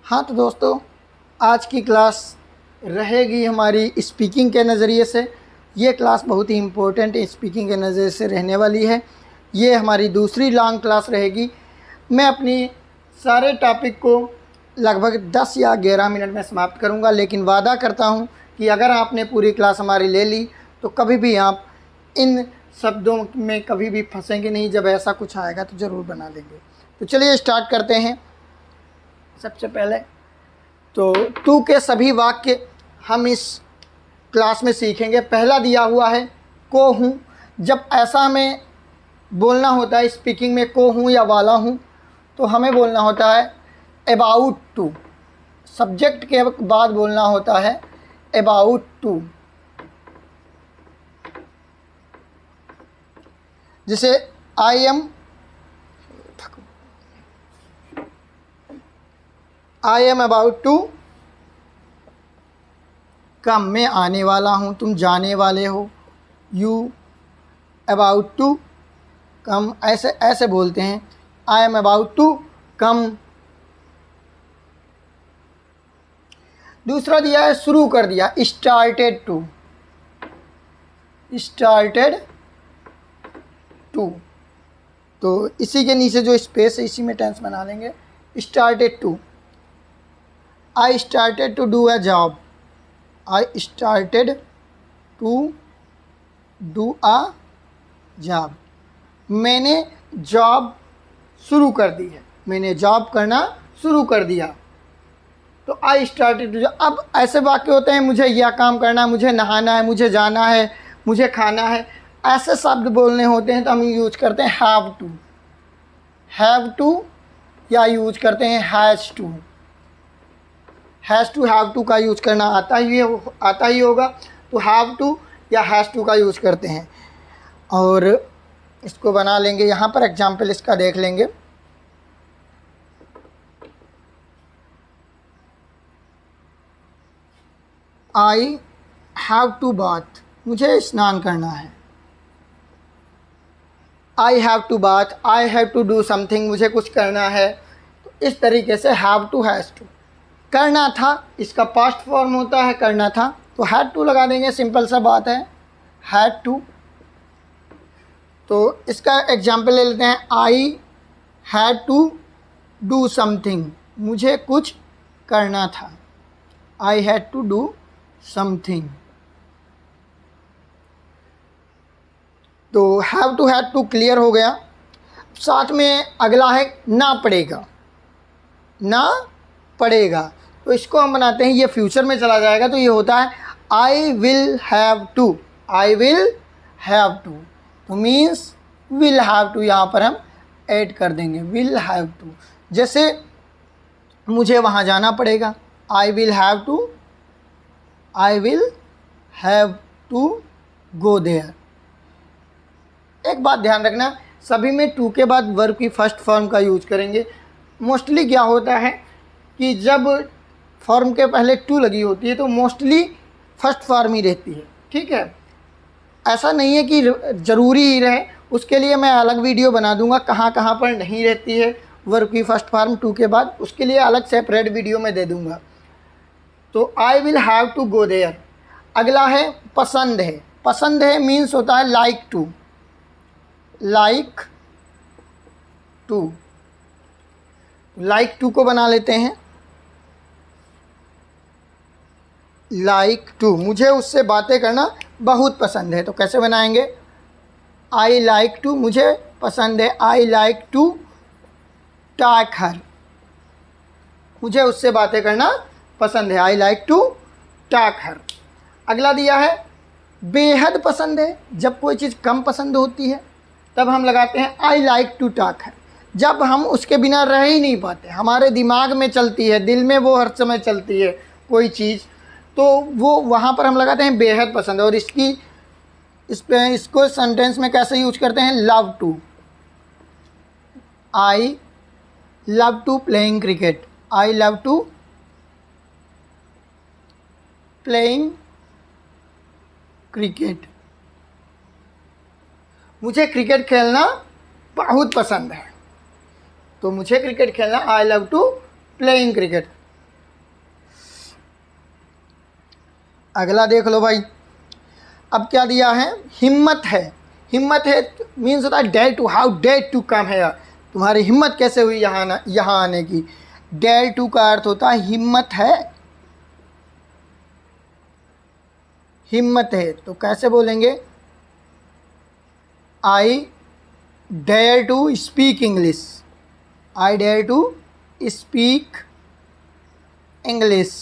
हाँ तो दोस्तों, आज की क्लास रहेगी हमारी स्पीकिंग के नज़रिए से। ये क्लास बहुत ही इम्पोर्टेंट स्पीकिंग के नज़रिए से रहने वाली है। ये हमारी दूसरी लॉन्ग क्लास रहेगी। मैं अपनी सारे टॉपिक को लगभग 10 या 11 मिनट में समाप्त करूंगा, लेकिन वादा करता हूं कि अगर आपने पूरी क्लास हमारी ले ली तो कभी भी आप इन शब्दों में कभी भी फंसेंगे नहीं। जब ऐसा कुछ आएगा तो ज़रूर बना लेंगे। तो चलिए स्टार्ट करते हैं। सबसे पहले तो टू के सभी वाक्य हम इस क्लास में सीखेंगे। पहला दिया हुआ है को हूँ। जब ऐसा हमें बोलना होता है स्पीकिंग में को हूँ या वाला हूँ, तो हमें बोलना होता है अबाउट टू। सब्जेक्ट के बाद बोलना होता है अबाउट टू। जैसे I am about to come, मैं आने वाला हूँ, तुम जाने वाले हो। यू अबाउट टू कम, ऐसे बोलते हैं। I am about to come. दूसरा दिया है शुरू कर दिया, स्टार्टेड टू। स्टार्टेड टू, तो इसी के नीचे जो स्पेस है इसी में टेंस बना लेंगे। Started to, I started to do a job. I started to do a job, मैंने जॉब शुरू कर दी है। मैंने जॉब करना शुरू कर दिया। तो आई स्टार्टेड टू। अब ऐसे वाक्य होते हैं, मुझे यह काम करना है, मुझे नहाना है, मुझे जाना है, मुझे खाना है। ऐसे शब्द बोलने होते हैं तो हम यूज करते हैं हैव टू। हैव टू या यूज करते हैं has to. Has to have to का यूज करना आता ही होगा, तो हैव टू या हैज़ टू का यूज करते हैं। और इसको बना लेंगे, यहाँ पर एग्जाम्पल इसका देख लेंगे। आई हैव टू बाथ, मुझे स्नान करना है। I have to bath, I have to do something, मुझे कुछ करना है। तो इस तरीके से हैव टू हैज़ टू। करना था, इसका पास्ट फॉर्म होता है करना था, तो हैड टू लगा देंगे। सिंपल सा बात है, हैड टू। तो इसका एग्जाम्पल ले लेते हैं। I had to do something, मुझे कुछ करना था। I had to do something. तो have to had to clear हो गया। साथ में अगला है ना पड़ेगा। ना पड़ेगा, तो इसको हम बनाते हैं, ये फ्यूचर में चला जाएगा, तो ये होता है I will have to. I will have to, तो मीन्स विल हैव टू यहाँ पर हम ऐड कर देंगे, विल हैव टू। जैसे मुझे वहाँ जाना पड़ेगा, I will have to, I will have to go there. एक बात ध्यान रखना, सभी में टू के बाद वर्ब की फर्स्ट फॉर्म का यूज करेंगे। मोस्टली क्या होता है कि जब फॉर्म के पहले टू लगी होती है तो मोस्टली फर्स्ट फॉर्म ही रहती है। ठीक है, ऐसा नहीं है कि ज़रूरी ही रहे, उसके लिए मैं अलग वीडियो बना दूंगा कहाँ कहाँ पर नहीं रहती है वर्ब की फर्स्ट फॉर्म टू के बाद, उसके लिए अलग सेपरेट वीडियो में दे दूंगा। तो I will have to go there. अगला है पसंद है। पसंद है मीन्स होता है like to. Like to, like to को बना लेते हैं लाइक टू। मुझे उससे बातें करना बहुत पसंद है, तो कैसे बनाएंगे? आई लाइक टू, मुझे पसंद है। आई लाइक टू टॉक हर, मुझे उससे बातें करना पसंद है। आई लाइक टू टॉक हर। अगला दिया है बेहद पसंद है। जब कोई चीज़ कम पसंद होती है तब हम लगाते हैं आई लाइक टू टॉक हर। जब हम उसके बिना रह ही नहीं पाते, हमारे दिमाग में चलती है, दिल में वो हर समय चलती है कोई चीज़, तो वो वहाँ पर हम लगाते हैं बेहद पसंद है। और इसको सेंटेंस में कैसे यूज करते हैं? Love to. I love to playing cricket. I love to playing cricket, मुझे क्रिकेट खेलना बहुत पसंद है। तो मुझे क्रिकेट खेलना, I love to playing cricket. अगला देख लो भाई, अब क्या दिया है, हिम्मत है। हिम्मत है मीन्स होता है dare to, how dare to come है, तुम्हारी हिम्मत कैसे हुई यहाँ आने की। डेयर टू का अर्थ होता है हिम्मत है, हिम्मत है। तो कैसे बोलेंगे, I dare to speak English, I dare to speak English.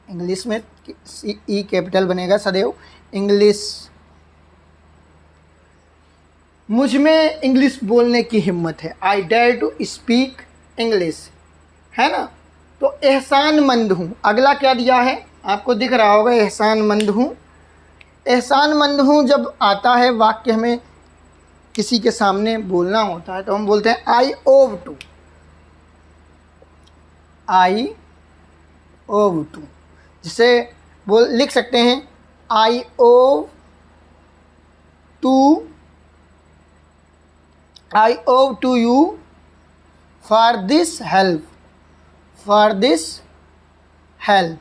English में ई कैपिटल बनेगा सदैव, इंग्लिश। मुझ में इंग्लिश बोलने की हिम्मत है, I dare to speak English, है ना। तो एहसानमंद हूँ, अगला क्या दिया है आपको दिख रहा होगा, एहसानमंद हूँ। एहसानमंद हूँ जब आता है वाक्य, हमें किसी के सामने बोलना होता है तो हम बोलते हैं I owe to, I owe to. जिसे लिख सकते हैं I owe to you for this help, for this help.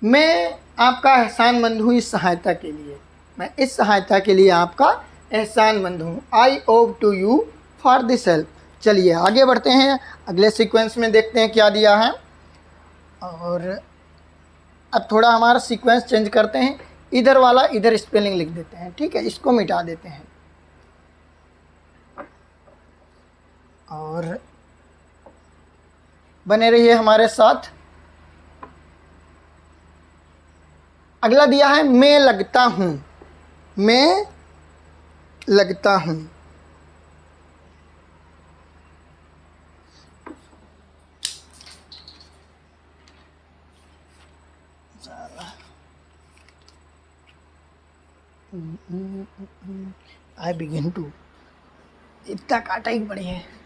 मैं आपका एहसानमंद हूँ इस सहायता के लिए, मैं इस सहायता के लिए आपका एहसानमंद हूँ। I owe to you for this help. चलिए आगे बढ़ते हैं, अगले सीक्वेंस में देखते हैं क्या दिया है। और अब थोड़ा हमारा सीक्वेंस चेंज करते हैं, इधर वाला इधर स्पेलिंग लिख देते हैं, ठीक है, इसको मिटा देते हैं। और बने रहिए हमारे साथ। अगला दिया है मैं लगता हूँ, मैं लगता हूँ। आई बिगिन टू, इतना काटा ही बढ़िया है।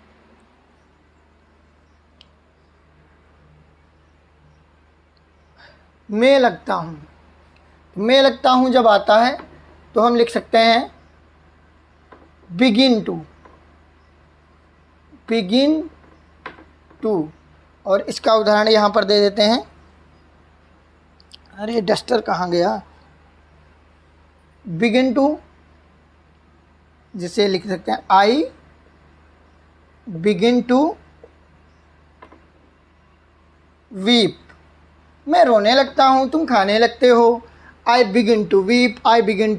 मैं लगता हूँ, मैं लगता हूँ जब आता है तो हम लिख सकते हैं बिगिन टू, बिगिन टू। और इसका उदाहरण यहाँ पर दे देते हैं, अरे डस्टर कहाँ गया, बिगिन टू जिसे लिख सकते हैं आई बिगिन टू वीप, मैं रोने लगता हूँ तुम खाने लगते हो। I begin to weep, I begin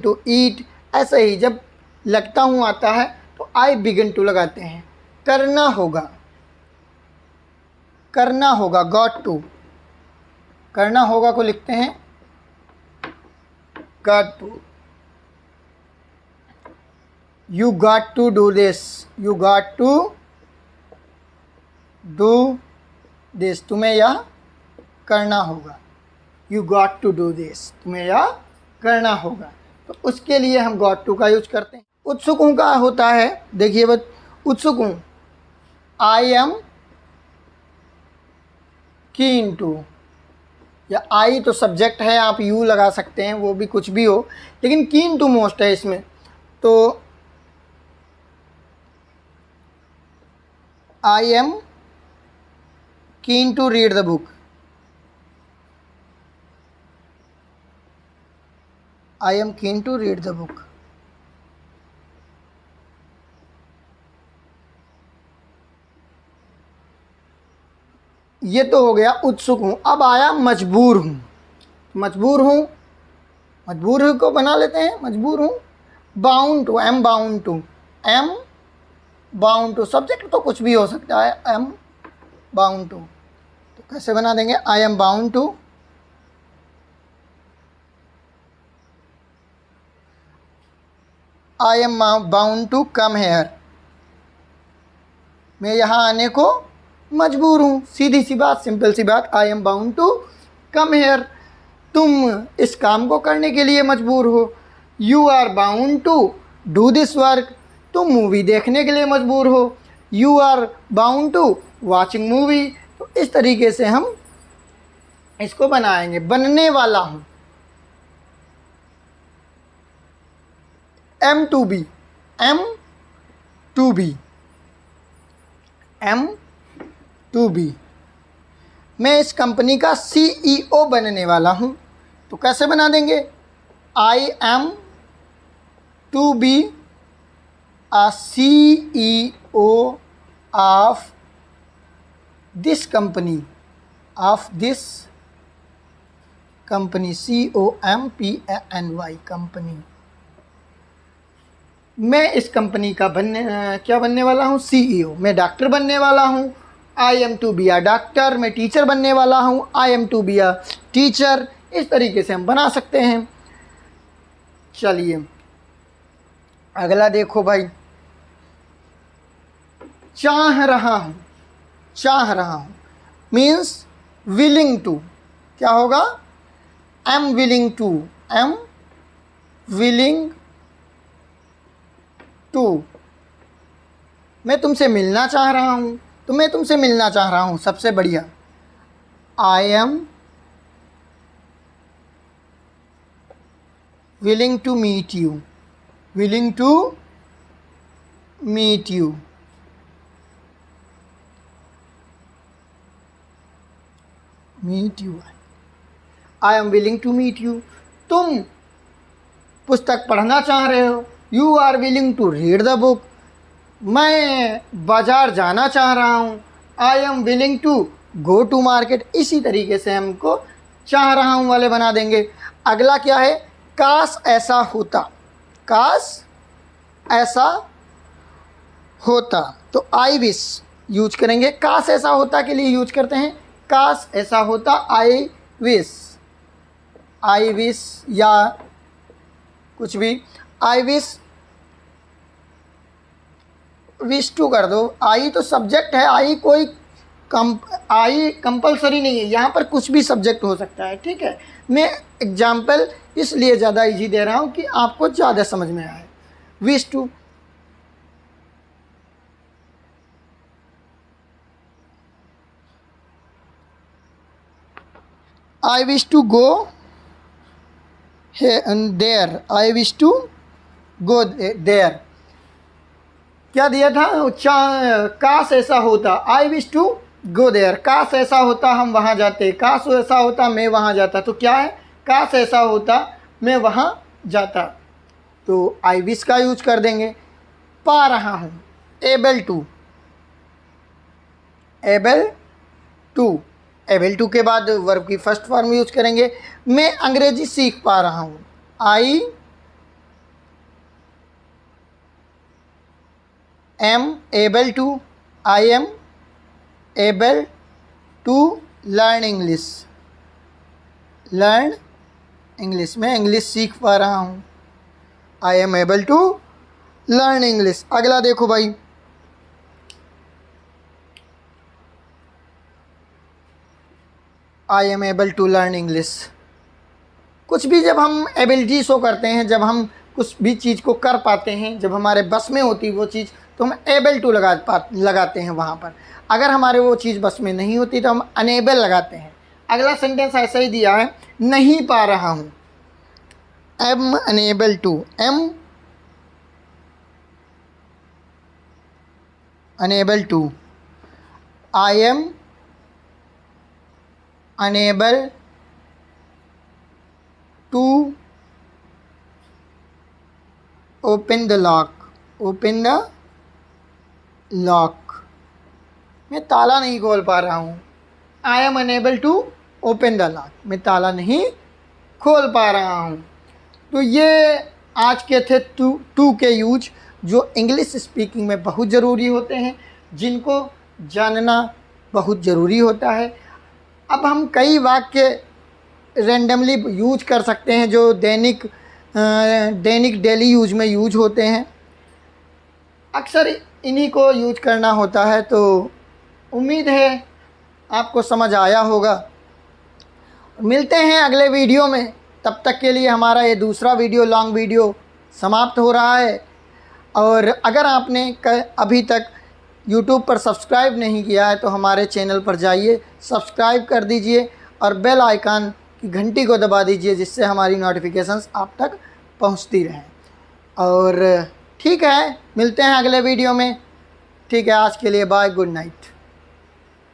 to eat. ऐसे ही जब लगता हूँ आता है तो आई बिगिन टू लगाते हैं। करना होगा, करना होगा, गॉट टू, करना होगा को लिखते हैं got to. You got to do this, you got to do this, तुम्हें यह करना होगा। You got to do this, तुम्हें यह करना होगा। तो उसके लिए हम गॉट टू का यूज करते हैं। उत्सुक हूँ का होता है, देखिए बस, उत्सुक हूँ आई एम कीन टू, या आई तो सब्जेक्ट है, आप यू लगा सकते हैं, वो भी कुछ भी हो, लेकिन कीन टू मोस्ट है इसमें। तो I am keen to read the book, I am keen to read the book. ये तो हो गया उत्सुक हूँ। अब आया मजबूर हूँ, मजबूर हूँ, मजबूर को बना लेते हैं मजबूर हूँ bound to, am bound to, am bound to, subject तो कुछ भी हो सकता है, एम बाउंड टू। तो कैसे बना देंगे, I am bound to, I am bound to come here, मैं यहाँ आने को मजबूर हूँ। सीधी सी बात, सिंपल सी बात, I am bound to come here, तुम इस काम को करने के लिए मजबूर हो। You are bound to do this work, तुम मूवी देखने के लिए मजबूर हो। You are bound to watching movie. तो इस तरीके से हम इसको बनाएंगे। बनने वाला हूँ, am to be, am to be, am to be. मैं इस कंपनी का CEO बनने वाला हूँ। तो कैसे बना देंगे? I am to be a CEO of this company, COMPANY company. मैं इस कंपनी का क्या बनने वाला हूँ? CEO। मैं डॉक्टर बनने वाला हूँ। I am to be a doctor. मैं टीचर बनने वाला हूँ। I am to be a teacher. इस तरीके से हम बना सकते हैं। चलिए अगला देखो भाई, चाह रहा हूँ। चाह रहा हूँ मीन्स विलिंग टू। क्या होगा? Am willing to. Am willing to. मैं तुमसे मिलना चाह रहा हूँ, तो मैं तुमसे मिलना चाह रहा हूँ। सबसे बढ़िया, I am willing to meet you. Willing to meet you. Meet you. I am willing to meet you. तुम पुस्तक पढ़ना चाह रहे हो। You are willing to read the book. मैं बाज़ार जाना चाह रहा हूँ। I am willing to go to market. इसी तरीके से हमको चाह रहा हूँ वाले बना देंगे। अगला क्या है? काश ऐसा होता। काश ऐसा होता, तो आई विश यूज करेंगे। काश ऐसा होता के लिए यूज करते हैं। काश ऐसा होता, आई विश। आई विश या कुछ भी। आई विश टू कर दो। आई तो सब्जेक्ट है। आई कंपलसरी नहीं है, यहाँ पर कुछ भी सब्जेक्ट हो सकता है। ठीक है, मैं एग्जाम्पल इसलिए ज़्यादा इजी दे रहा हूँ कि आपको ज़्यादा समझ में आए। Wish to. I wish to go there. I wish to go there. क्या दिया था? काश ऐसा होता, I wish to go there. काश ऐसा होता हम वहाँ जाते। काश ऐसा होता मैं वहाँ जाता। तो क्या है? काश ऐसा होता मैं वहाँ जाता। तो आई विश का यूज कर देंगे। पा रहा हूँ, able to. Able to. Able to के बाद वर्ब की फर्स्ट फॉर्म यूज करेंगे। मैं अंग्रेजी सीख पा रहा हूँ। I am able to. I am able to learn English. Learn English. मैं इंग्लिश सीख पा रहा हूँ। I am able to learn English. अगला देखो भाई, I am able to learn English. कुछ भी जब हम एबिलिटी शो करते हैं, जब हम कुछ भी चीज़ को कर पाते हैं, जब हमारे बस में होती वो चीज़, तो हम एबल टू लगाते हैं वहाँ पर। अगर हमारे वो चीज़ बस में नहीं होती तो हम अनेबल लगाते हैं। अगला सेंटेंस ऐसा ही दिया है, नहीं पा रहा हूँ। Am unable to. Am unable to. I am unable to open the lock. Open the lock. मैं ताला नहीं खोल पा रहा हूँ। I am unable to open the lock. मैं ताला नहीं खोल पा रहा हूँ। तो ये आज के थे टू के यूज, जो इंग्लिश स्पीकिंग में बहुत ज़रूरी होते हैं, जिनको जानना बहुत ज़रूरी होता है। अब हम कई वाक्य रैंडमली यूज कर सकते हैं जो डेली यूज में यूज होते हैं। अक्सर इन्हीं को यूज करना होता है। तो उम्मीद है आपको समझ आया होगा। मिलते हैं अगले वीडियो में। तब तक के लिए हमारा ये दूसरा वीडियो, लॉन्ग वीडियो समाप्त हो रहा है। और अगर आपने अभी तक YouTube पर सब्सक्राइब नहीं किया है तो हमारे चैनल पर जाइए, सब्सक्राइब कर दीजिए और बेल आइकन की घंटी को दबा दीजिए, जिससे हमारी नोटिफिकेशंस आप तक पहुंचती रहें। और ठीक है, मिलते हैं अगले वीडियो में। ठीक है, आज के लिए बाय, गुड नाइट।